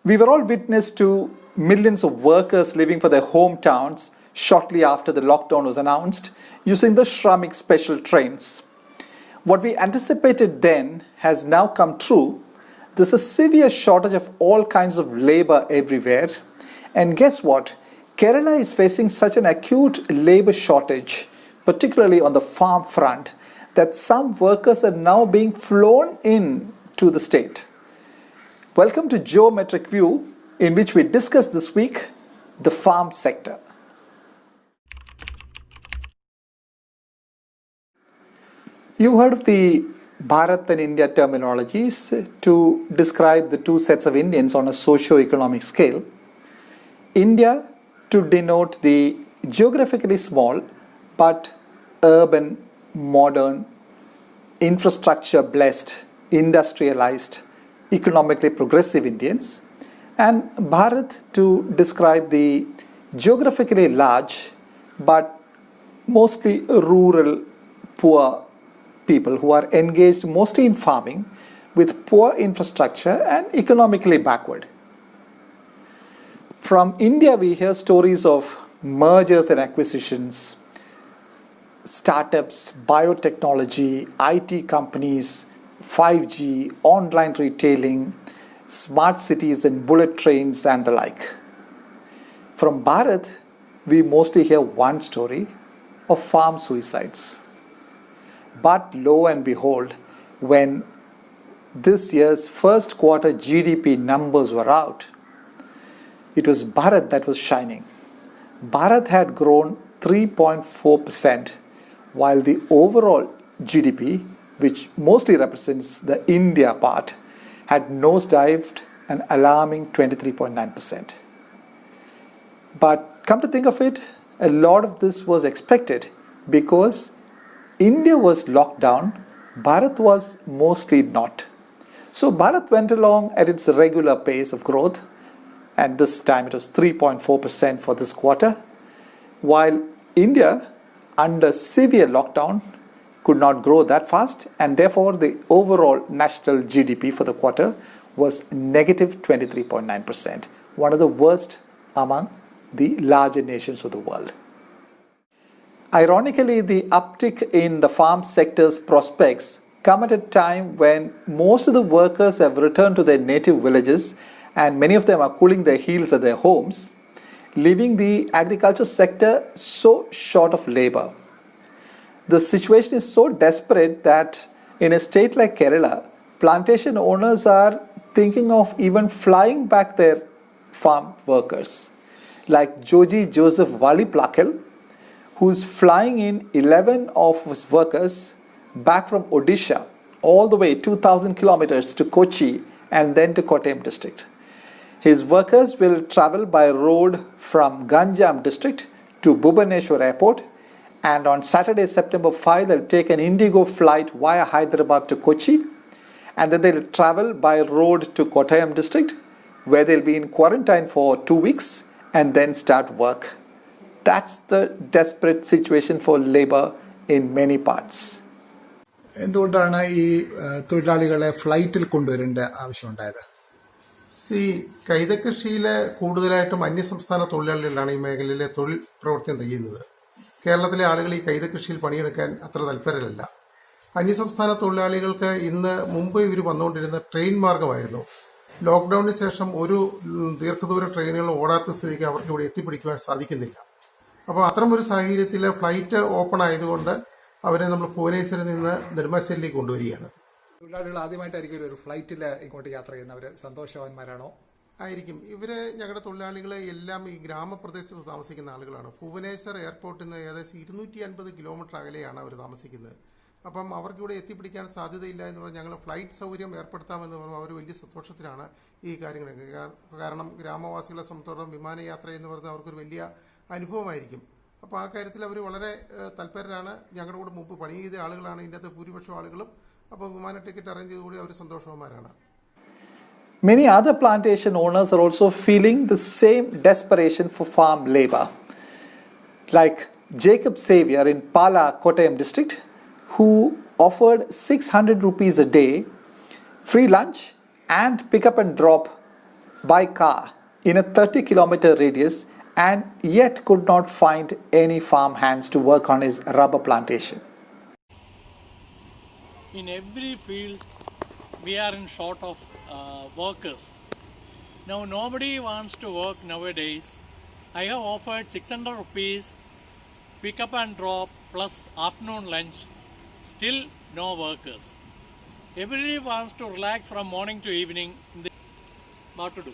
We were all witness to millions of workers leaving for their hometowns shortly after the lockdown was announced using the Shramik special trains. What we anticipated then has now come true. There's a severe shortage of all kinds of labor everywhere. And guess what? Kerala is facing such an acute labor shortage, particularly on the farm front, that some workers are now being flown in to the state. Welcome to Geometric View, in which we discuss this week the farm sector. You've heard of the Bharat and India terminologies to describe the two sets of Indians on a socio-economic scale. India to denote the geographically small but urban, modern, infrastructure blessed, industrialized, economically progressive Indians, and Bharat to describe the geographically large but mostly rural, poor people who are engaged mostly in farming with poor infrastructure and economically backward. From India, we hear stories of mergers and acquisitions, startups, biotechnology, IT companies, 5G, online retailing, smart cities and bullet trains and the like. From Bharat, we mostly hear one story of farm suicides. But lo and behold, when this year's first quarter GDP numbers were out, it was Bharat that was shining. Bharat had grown 3.4%, while the overall GDP, which mostly represents the India part, had nosedived an alarming 23.9%. But come to think of it, a lot of this was expected because India was locked down, Bharat was mostly not. So Bharat went along at its regular pace of growth, and this time it was 3.4% for this quarter, while India, under severe lockdown, could not grow that fast, and therefore the overall national GDP for the quarter was negative 23.9%, one of the worst among the larger nations of the world. Ironically, the uptick in the farm sector's prospects come at a time when most of the workers have returned to their native villages and many of them are cooling their heels at their homes, leaving the agriculture sector so short of labor. The situation is so desperate that in a state like Kerala, plantation owners are thinking of even flying back their farm workers, like Joji Joseph Valiplakel, who's flying in 11 of his workers back from Odisha, all the way 2,000 kilometers to Kochi and then to Kottayam district. His workers will travel by road from Ganjam district to Bhubaneswar airport, and on Saturday, September 5, they'll take an Indigo flight via Hyderabad to Kochi, and then they'll travel by road to Kottayam district, where they'll be in quarantine for 2 weeks and then start work. That's the desperate situation for labor in many parts. എന്തുകൊണ്ടാണ് ഈ തൊഴിലാളികളെ ഫ്ലൈറ്റിൽ കൊണ്ടുവരേണ്ട ആവശ്യമുണ്ടായത്? കൈതകൃഷിയിലെ കൂടുതലായിട്ടും അന്യസംസ്ഥാന തൊഴിലാളികളാണ് ഈ മേഖലയിലെ തൊഴിൽ പ്രവർത്തനം ചെയ്യുന്നത്. കേരളത്തിലെ ആളുകൾ ഈ കൈതകൃഷിയിൽ പണിയെടുക്കാൻ അത്ര തൽപരരല്ല. അന്യസംസ്ഥാന തൊഴിലാളികൾക്ക് മുമ്പ് ഇവർ വന്നുകൊണ്ടിരുന്ന ട്രെയിൻ മാർഗമായിരുന്നു. ലോക്ക്ഡൌണിന് ശേഷം ഒരു ദീർഘദൂര ട്രെയിനുകൾ ഓടാത്ത സ്ഥിതിക്ക് അവർക്ക് ഇവിടെ എത്തിപ്പിടിക്കുവാൻ സാധിക്കുന്നില്ല. അപ്പോൾ അത്തരം ഒരു സാഹചര്യത്തിൽ ഫ്ലൈറ്റ് ഓപ്പൺ ആയതുകൊണ്ട് അവരെ നമ്മൾ ഭുവനേശ്വരിൽ നിന്ന് നെടുമ്പാശ്ശേരിയിലേക്ക് കൊണ്ടുവരികയാണ്. തൊഴിലാളികൾ ആദ്യമായിട്ടായിരിക്കും ഒരു ഫ്ലൈറ്റിൽ ഇങ്ങോട്ട് യാത്ര ചെയ്യുന്നവർ സന്തോഷവാന്മാരാണോ? ആയിരിക്കും. ഞങ്ങളുടെ തൊഴിലാളികളെ എല്ലാം ഈ ഗ്രാമപ്രദേശത്ത് താമസിക്കുന്ന ആളുകളാണ്. ഭുവനേശ്വർ എയർപോർട്ടിൽ നിന്ന് ഏകദേശം 250 കിലോമീറ്റർ അകലെയാണ് അവർ താമസിക്കുന്നത്. അപ്പം അവർക്കിവിടെ എത്തിപ്പിടിക്കാൻ സാധ്യതയില്ല എന്ന് പറഞ്ഞാൽ ഞങ്ങൾ ഫ്ലൈറ്റ് സൗകര്യം ഏർപ്പെടുത്താമെന്ന് പറഞ്ഞാൽ അവർ വലിയ സന്തോഷത്തിലാണ് ഈ കാര്യങ്ങളൊക്കെ. കാരണം ഗ്രാമവാസികളെ സംബന്ധിച്ചിടത്തോളം വിമാനയാത്ര എന്ന് പറഞ്ഞാൽ അവർക്കൊരു വലിയ അനുഭവമായിരിക്കും. അപ്പോൾ ആ കാര്യത്തിൽ അവർ വളരെ തൽപരരാണ്. ഞങ്ങളുടെ കൂടെ മുമ്പ് പണി ചെയ്ത ആളുകളാണ് ഇതിൻ്റെ ഭൂരിപക്ഷം ആളുകളും. അപ്പോൾ വിമാന ticket arrange ചെയ്തുകൂടി our സന്തോഷവാന്മാരാണ്. Many other plantation owners are also feeling the same desperation for farm labor. Like Jacob Xavier in Pala, Kottayam district, who offered 600 rupees a day, free lunch and pick up and drop by car in a 30-kilometer radius and yet could not find any farm hands to work on his rubber plantation. In every field, we are in short of workers. Now, nobody wants to work nowadays. I have offered 600 rupees, pick up and drop plus afternoon lunch. Still no workers. Everybody wants to relax from morning to evening. What to do?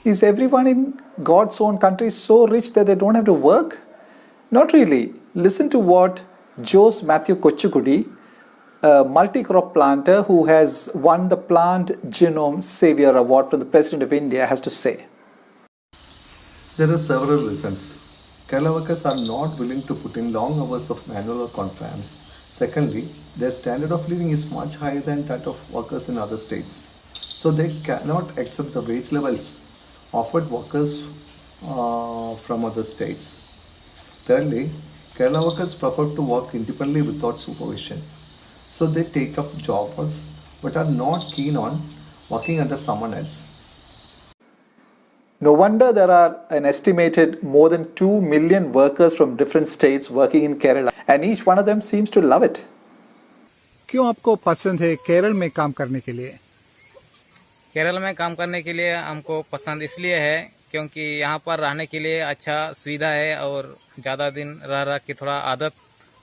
Is everyone in God's own country so rich that they don't have to work? Not really. Listen to what Jose Matthew Kochukudi, a multi-crop planter who has won the Plant Genome Savior Award from the President of India, has to say. There are several reasons. Kerala workers are not willing to put in long hours of manual work on farms. Secondly, their standard of living is much higher than that of workers in other states. So they cannot accept the wage levels offered workers from other states. Thirdly, Kerala workers prefer to work independently without supervision. So they take up job works but are not keen on working under someone else. No wonder there are an estimated more than 2 million workers from different states working in Kerala, and each one of them seems to love it. क्यों आपको पसंद है केरल में काम करने के लिए? केरल में काम करने के लिए हमको पसंद इसलिए है क्योंकि यहाँ पर रहने के लिए अच्छा सुविधा है और ज़्यादा दिन रह रह के थोड़ा आदत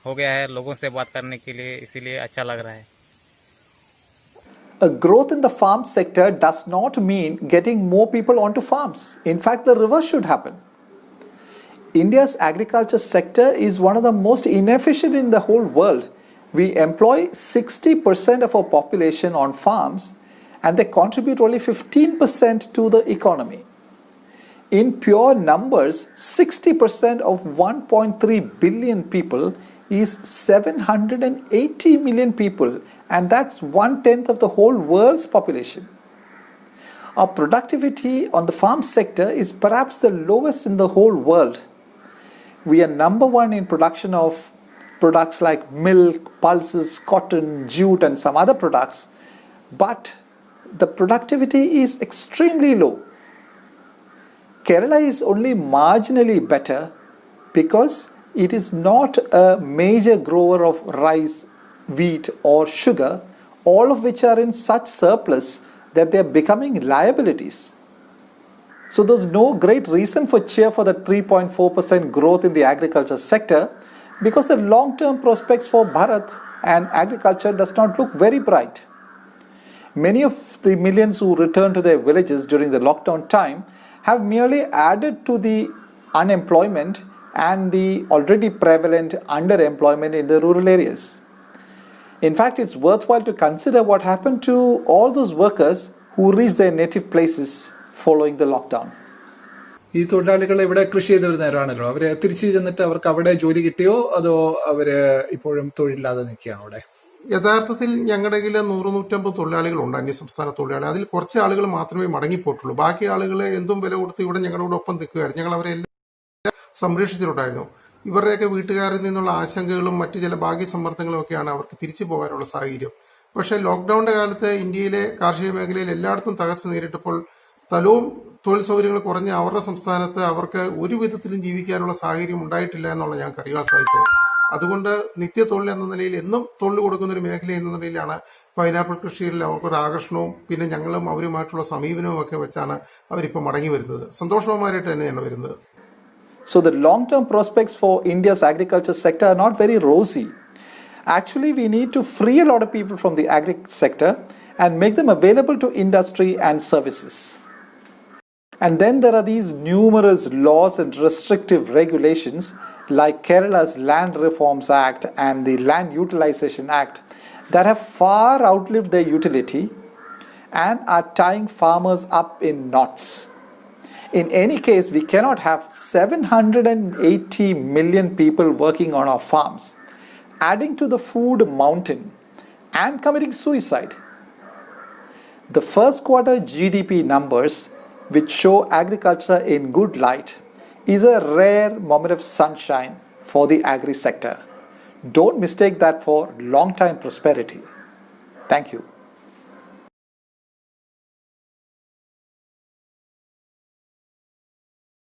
हो गया है लोगों से बात करने के लिए, इसीलिए अच्छा लग रहा है. A growth in the farm sector does not mean getting more people onto farms. In fact, the reverse should happen. India's agriculture sector is one of the most inefficient in the whole world. We employ 60% of our population on farms and they contribute only 15% to the economy. In pure numbers, 60% of 1.3 billion people is 780 million people, and that's 1/10 of the whole world's population. Our productivity on the farm sector is perhaps the lowest in the whole world. We are number one in production of products like milk, pulses, cotton, jute, and some other products, but the productivity is extremely low. Kerala is only marginally better because it is not a major grower of rice, wheat, or sugar, all of which are in such surplus that they are becoming liabilities. So there's no great reason for cheer for the 3.4% growth in the agriculture sector because the long-term prospects for Bharat and agriculture does not look very bright. Many of the millions who returned to their villages during the lockdown time have merely added to the unemployment and the already prevalent underemployment in the rural areas. In fact, it's worthwhile to consider what happened to all those workers who reached their native places following the lockdown. ഈ തൊഴിലാളികൾ ഇവിടെ കൃഷി ചെയ്ത് വരുന്നവരാണല്ലോ, അവര് തിരിച്ചു ചെന്നിട്ട് അവർക്ക് അവിടെ ജോലി കിട്ടിയോ അതോ അവര് ഇപ്പോഴും തൊഴിലില്ലാതെ നിൽക്കുകയാണോ അവിടെ? യഥാർത്ഥത്തിൽ ഞങ്ങളുടെ കയ്യിൽ 100-150 തൊഴിലാളികളുണ്ട്, അന്യസംസ്ഥാന തൊഴിലാളികൾ. അതിൽ കുറച്ച് ആളുകൾ മാത്രമേ മടങ്ങിപ്പോയിട്ടുള്ളൂ. ബാക്കി ആളുകൾ എന്തും വില കൊടുത്ത് ഇവിടെ ഞങ്ങളുടെ ഒപ്പം നിൽക്കുകയായിരുന്നു. ഞങ്ങൾ അവരെ എല്ലാം സംരക്ഷിച്ചിട്ടുണ്ടായിരുന്നു. ഇവരുടെയൊക്കെ വീട്ടുകാരിൽ നിന്നുള്ള ആശങ്കകളും മറ്റു ചില ഭാഗ്യ സമ്മർദ്ദങ്ങളും ഒക്കെയാണ് അവർക്ക് തിരിച്ചു പോകാനുള്ള സാഹചര്യം. പക്ഷേ ലോക്ക്ഡൌണിന്റെ കാലത്ത് ഇന്ത്യയിലെ കാർഷിക മേഖലയിൽ എല്ലായിടത്തും തകർച്ച നേരിട്ടപ്പോൾ സ്ഥലവും തൊഴിൽ സൗകര്യങ്ങൾ കുറഞ്ഞ അവരുടെ സംസ്ഥാനത്ത് അവർക്ക് ഒരു വിധത്തിലും ജീവിക്കാനുള്ള സാഹചര്യം ഉണ്ടായിട്ടില്ല എന്നുള്ള ഞങ്ങൾക്ക് അറിയാൻ സാധിച്ചത്. അതുകൊണ്ട് നിത്യ തൊഴിൽ എന്ന നിലയിൽ എന്നും തൊഴിൽ കൊടുക്കുന്ന ഒരു മേഖല എന്ന നിലയിലാണ് പൈനാപ്പിൾ കൃഷിയിൽ അവർക്കൊരു ആകർഷണവും പിന്നെ ഞങ്ങളും അവരുമായിട്ടുള്ള സമീപനവും ഒക്കെ വെച്ചാണ് അവരിപ്പോൾ മടങ്ങി വരുന്നത്. സന്തോഷമായിട്ട് തന്നെയാണ് വരുന്നത്. So the long-term prospects for India's agriculture sector are not very rosy. Actually, we need to free a lot of people from the agri sector and make them available to industry and services. And then there are these numerous laws and restrictive regulations like Kerala's Land Reforms Act and the Land Utilization Act that have far outlived their utility and are tying farmers up in knots. In any case, we cannot have 780 million people working on our farms, adding to the food mountain and committing suicide. The first quarter GDP numbers, which show agriculture in good light, is a rare moment of sunshine for the agri sector. Don't mistake that for long-time prosperity. Thank you.